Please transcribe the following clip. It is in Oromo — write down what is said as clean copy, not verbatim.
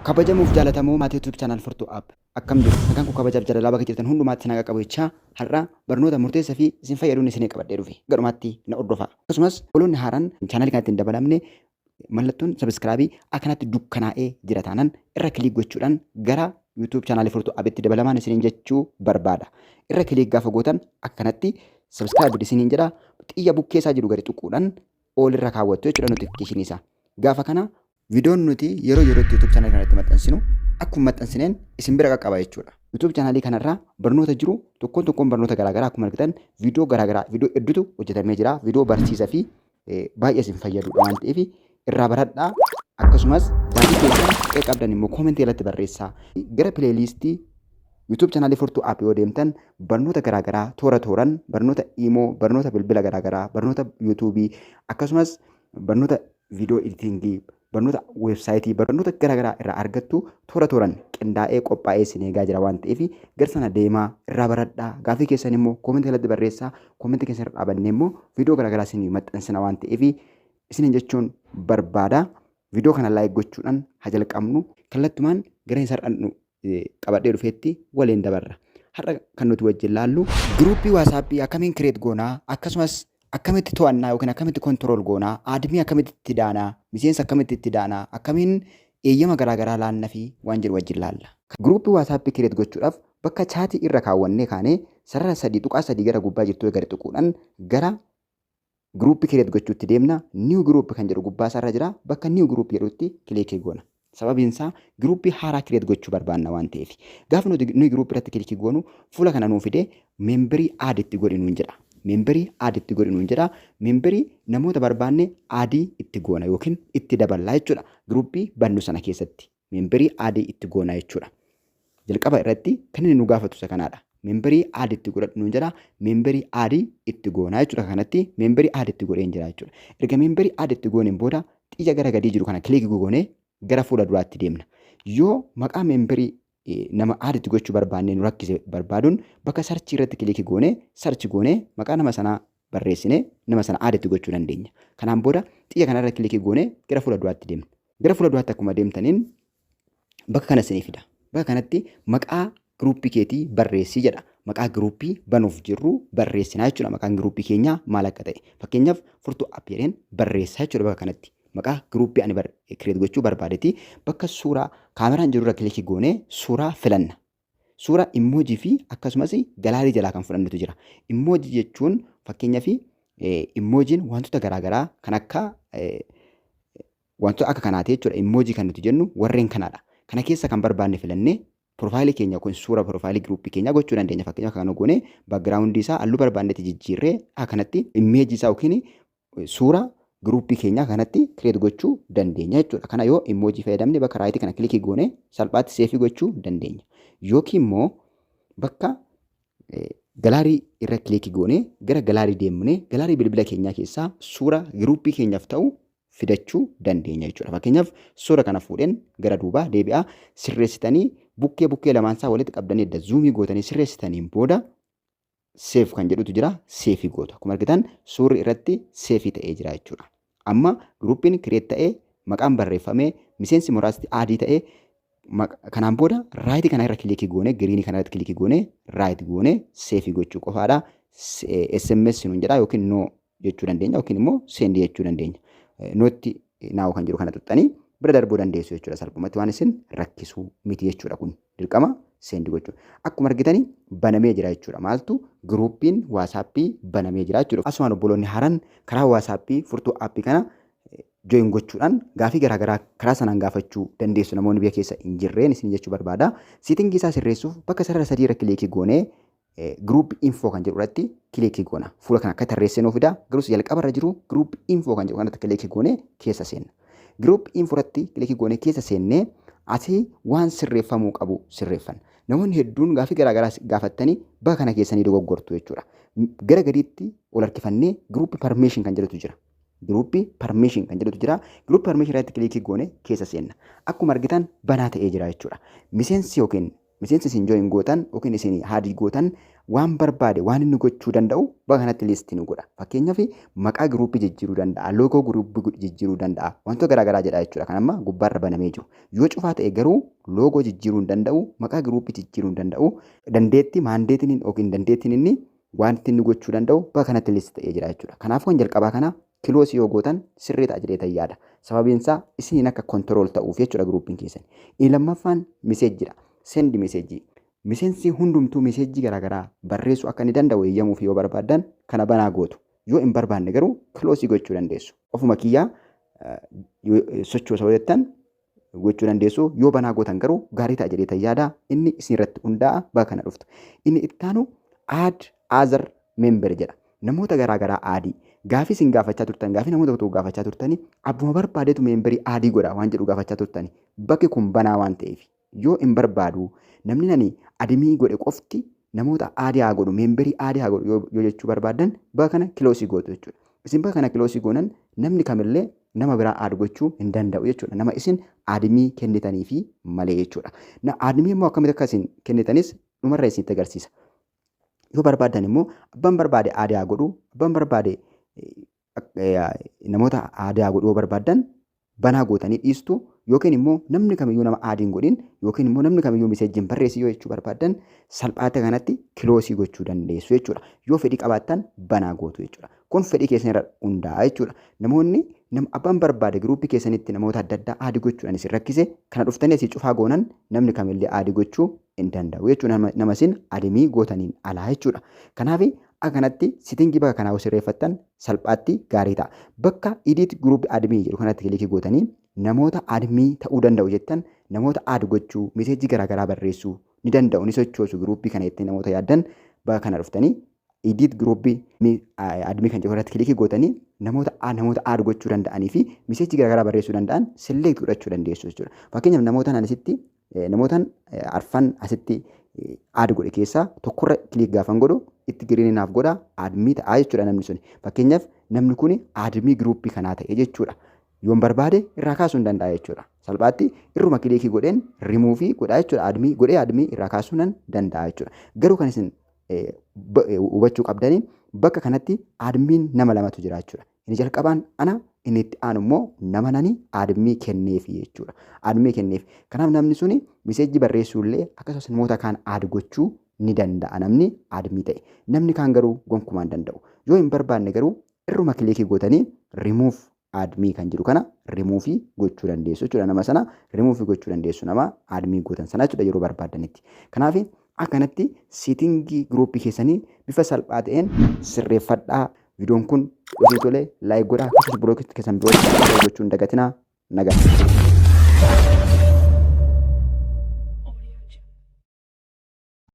Kabajamuuf jaalatamuu maatii YouTube channel Furtuu App akkam jiru nagaan ku kabajaaf jaalalaa bakka jirtan hundumaatti nagaa qabu jechaa har'a barnoota murteessaa fi isin fayyaduun isinii qabadhee dhufe garumaatti na hordofaa akkasumas oolonni haaraan channel kanatti hin dabalamne mallattoon subscribe akkanatti dukkanaa'ee jira taanaan irra kilik gochuudhaan gara YouTube channel Furtuu App itti dabalamaan isiniin jechuu barbaada irra kilik gaafa gootan akkanatti subscribe isiniin jedha xiyya bukkeessaa jiru gadi tuquudhaan ool irra kaawwattu jechuudha notification isaa gaafa kana Videoon nuti yeroo YouTube channel kanatti maxxansinu akkuma maxxansineen isin bira qaqqaba jechuudha. YouTube channel kanarraa barnoota jiru tokkoon barnoota garaagaraa akkuma argitan viidiyoo garaagaraa viidiyoo hedduutu hojjetamee jira. Viidiyoo barsiisaa fi baay'ee isin fayyadudha waan ta'eef irraa baradhaa akkasumas daandii keessan qabdan immoo koomentii irratti barreessaa. Gara pileelistii YouTube channel Furtuu App yoo deemtan barnoota garaagaraa tooraan barnoota imo barnoota bilbila garaagaraa barnoota YouTube akkasumas barnoota viidiyoo editingii barnoota websaayitii barnoota garaagaraa irraa argattu tooraan qindaa'ee qophaa'ee isin eegaa jira waan ta'eef garsana deemaa irraa baradhaa gaafii keessan immoo koomentii irratti barreessaa koomentii keessan irra dhaabannee immoo viidiyoo garaagaraa isin maxxansina waan ta'eef isin jechuun barbaada viidiyoo kana laayik gochuudhaan haa jalqabnu kallattumaan gara hin sar'annu qabadhee dhufeetti waliin dabarra har'a kan nuti wajjin laallu giruuppii waasappii akkamiin kireet goonaa akkasumas akkamitti to'annaa yookiin akkamitti kontirool goonaa aadmii akkamitti itti daanaa miseensa akkamitti itti daanaa akkamiin eeyyama garaagaraa laannaa fi waan jedhu wajjin laalla. Giruuppii waasappii kireet gochuudhaaf bakka chaatii irra kaawwannee kaanee sarara 3 tuqaa 3 gara gubbaa jirtu gadi tuquudhaan gara giruuppii kireet gochuutti deemna. Niiw giruuppii kan jedhu gubbaa sarara jira bakka niiw giruuppii jedhutti kilikii goona. Sababiin isaa giruuppii haaraa kireet gochuu barbaanna waan ta'eef gaafa nuti niiw giruuppii irratti kilikii goonu fuula kana nuu fidee meembarii aaditti godhinu hin jedha. Meembarii aaditti godhinu hin jedha. Meembarii namoota barbaanne aadii itti goona yookiin itti daballaa jechuudha. Giruuppii bannu sana keessatti meembarii aadii itti goona jechuudha. Jalqaba irratti kan inni nu gaafatu isa kanaadha. Meembarii aadiitti godhanu hin jedha. Meembarii aadii itti goona jechuudha. Kanatti meembarii aadiitti godhee hin jira jechuudha. Erga meembarii aadiitti gooneen booda xiyya gara gadii jiru kana kilikii goonee gara fuula duraatti deemna. Yoo maqaa meembarii nama aadiitti gochuu barbaannee nu rakkise barbaaduun bakka sarchii irratti kilikii goonee sarchi goonee maqaa nama sanaa barreessinee nama sana aadiitti gochuu dandeenya. Kanaan booda xiyya kanarra kilikii goonee gara fuula duraatti deemna. Gara fuula duraatti akkuma deemtaniin bakka kana isinii fida. Bakka kanatti maqaa giruuppii keetii barreessii jedha. Maqaa giruuppii banuuf jirru barreessinaa jechuudha. Maqaan giruuppii keenyaa maal akka ta'e. Fakkeenyaaf Furtuu App jedheen barreessaa jechuudha bakka kanatti. Maqaa giruuppii ani kireet gochuu barbaadetti bakka suuraa kaameraan jirurra kilikii goonee suuraa filanna. Suuraa immoojii fi akkasumas galaarii jalaa kan fudhannutu jira. Immoojii jechuun fakkeenyaaf immoojiin wantoota garaagaraa kan akka wantoota akka kanaati jechuudha. Immoojii kan nuti jennu warreen kanaadha. Kana keessa kan barbaanne filannee piroofaayilii keenya kun suura piroofaayilii giruuppii keenyaa gochuu dandeenya. Fakkeenyaaf kana goonee baakgiraawundii isaa halluu barbaannetti jijjiirree akkanatti immeejii isaa yookiin suura giruuppii keenyaa kanatti kireet gochuu dandeenya jechuudha. Kana yoo immoojii fayyadamne bakka raayitii kana kilikii goonee salphaatti seefii gochuu dandeenya. Yookiin immoo bakka galaarii irra kilikii goonee gara galaarii deemnee galaarii bilbila keenyaa keessaa suura giruuppii keenyaaf ta'u fidachuu dandeenya jechuudha. Fakkeenyaaf suura kana fuudheen gara duubaa deebi'aa sirreessitanii bukkee lamaansaa walitti qabdanii edda zuumii gootanii sirreessitaniin booda seef kan jedhutu jira seefii goota. Akkuma argitan suurri irratti seefii ta'ee jira jechuudha. Amma giruuppiin kireet ta'ee maqaan barreeffamee miseensi muraasti aadii ta'ee kanaan booda raayitii kana irra kilikii goonee giriinii kana irratti kilikii goonee raayitii goonee seefii gochuu qofaadha. SMS nuun jedha yookiin noo jechuu dandeenya yookiin immoo seendi jechuu dandeenya. Nootti naa'u kan jiru kana tuxxanii bira darbuu dandeessu jechuudha. Salphumatti waan isin rakkisuu miti jechuudha kun dirqama seendi gochuudha. Akkuma argitanii banamee jira jechuudha. Maaltu giruuppiin waasappii banamee jira jechuudha. Asumaan obboloonni haaraan karaa waasappii Furtuu Aappii kana jooyin gochuudhaan gaafii garaagaraa karaa sanaan gaafachuu dandeessu namoonni biyya keessa hin jirreen isin jechuu barbaada. Siitingii isaa sirreessuuf bakka sarara 3 irra kilikii goonee giruuppii infoo kan jedhu irratti kilikii goona. Fuula kana akka tarreessee nuuf fida. Garuu jalqaba irra jiru giruuppii infoo kan jedhu kanatti kilikii goonee keessa seenna. Giruuppii infoo irratti kilikii goonee keessa seennee asii waan sirreeffamuu qabu sirreeffanna. Namoonni hedduun gaafii garaagaraa gaafattanii bakka kana keessanii dogoggortu jechuudha. Gara gadiitti ol harkifannee giruuppii parmeeshin kan jedhutu jira. Giruuppii parmeeshin kan jedhutu jira. Giruuppii parmeeshin irratti kilikii goonee keessa seenna. Akkuma argitan banaa ta'ee jira jechuudha. Miseensi isin jooyin gootan yookiin isin haadii gootan waan barbaade waan inni gochuu danda'u bakka kanatti liistii nu godha. Fakkeenyaaf maqaa giruuppii jijjiiruu danda'a, loogoo giruuppii jijjiiruu danda'a, wantoota garaagaraa jedha jechuudha. Kan amma gubbaarra banamee jiru. Yoo cufaa ta'e garuu loogoo jijjiiruu hin danda'u, maqaa giruuppii jijjiiruu hin danda'u, dandeettii maandeetiin yookiin dandeettiin inni wanti inni gochuu danda'u bakka kanatti liistii ta'ee jira jechuudha. Kanaafuu kan jalqabaa kana kiloosii yoo gootan sirrii ta'a jedhee yaada. Sababiin isaa isiniin akka kontirool ta'uuf jechuudha giruuppiin keessan. Inni lammaffaan miseejjiidha. Sendi miseejjii. Miseensi hundumtuu miseejjii garaagaraa barreessuu akka inni danda'u eeyyamuuf yoo barbaadan kana banaa gootu. Yoo hin barbaanne garuu kiloosii gochuu dandeessu. Ofuma kiyyaa sochoosoo jettan gochuu dandeessu. Yoo banaa gootan garuu gaarii ta'a jedhee yaada. Inni isinirratti hundaa'a bakka kana dhuftu. Inni itti aanu aad azar member jedha. Namoota garaagaraa aadii. Gaafii isin gaafachaa turtan, gaafii namoota tokko gaafachaa turtanii abbuma barbaadeetu memberii aadii godha waan jedhu gaafachaa turtanii. Bakki kun banaa waan ta'eef yoo hin barbaadu namni nani adimii godhe qofti namoota aadii haa godhu, memberii aadii haa godhu yoo jechuu barbaadan bakka kana kiloosii gootu jechuudha. Isin bakka kana kiloosii goonan namni kamillee nama biraa aad gochuu hin danda'u jechuudha. Nama isin adimii kennitanii fi malee jechuudha. Adimii immoo akkamitti akka isin kennitanis dhumarra isinitti agarsiisa. Yoo barbaadan immoo abbaan barbaade aadii haa godhu, abbaan barbaade namoota aadii haa godhu yoo barbaadan banaa gootanii dhiistu. Yookiin immoo namni kamiyyuu nama aadiin godhin yookiin immoo namni kamiyyuu miseejjiin barreessi yoo jechuu barbaadan salphaata kanatti kiloosii gochuu dandeessu jechuudha. Yoo fedhii qabaattan banaa gootu jechuudha. Kun fedhii keessan irra hundaa'a jechuudha. Namoonni abbaan barbaade giruuppii keessanitti namoota adda addaa aadii gochuudhaan isin rakkise kana dhuftanii asii cufaa goonan namni kamillee aadii gochuu hin danda'u jechuudha. Nama isin adimii gootaniin alaa jechuudha. Kanaaf akkanatti sitingii bakka kanaa sirreeffattan salphaatti gaarii ta'a. Bakka idiit giruuppii adimii jedhu kanatti kilikii gootanii namoota admii ta'uu danda'u jettan namoota aad gochuu miseejjii garaagaraa barreessuu ni danda'u ni sochoosu giruuppii kana jettanii namoota yaaddan bakka kana dhuftanii idiit giruuppii admii kan jedhu irratti kilikii gootanii namoota aad gochuu danda'anii fi miseejjii garaagaraa barreessuu danda'an select godhachuu dandeessu jechuudha. Fakkeenyaaf namootaan arfan asitti aad godhe keessaa tokkorra kilik gaafan godhu itti giriinaaf godha admii ta'aa jechuudha namni sun. Fakkeenyaaf namni kun admii giruuppii kanaa ta'e jechuudha. Yoon barbaade irraa kaasuu hin danda'a jechuudha. Salphaatti irruma kilikii godheen rimuuvii godhaa jechuudha. Admii godhee admii irraa kaasuu nan danda'a jechuudha. Garuu kan isin hubachuu qabdanii bakka kanatti admiin nama lamatu jira jechuudha. Inni jalqabaan ana inni itti aanu immoo nama nani admii kenneefi jechuudha. Admii kenneef. Kanaaf namni suni miseejjii barreessuullee akkasumas namoota kaan aad gochuu ni danda'a namni admii ta'e. Namni kaan garuu gonkumaa hin danda'u. Yoo hin barbaanne garuu irruma kilikii gootanii rimuuf admii kan jiru kana rimuufii gochuu dandeessu jechuudha. Nama sana rimuufii gochuu dandeessu nama admii gootan sana jechuudha yeroo barbaadanitti. Kanaaf akkanatti siitingii giruuppii keessanii bifa salphaa ta'een sirreeffadhaa. Viidiyoon kun osoo tolee laayik godhaa akkasumas biroo keessan biroo gochuun dagatinaa nagaa.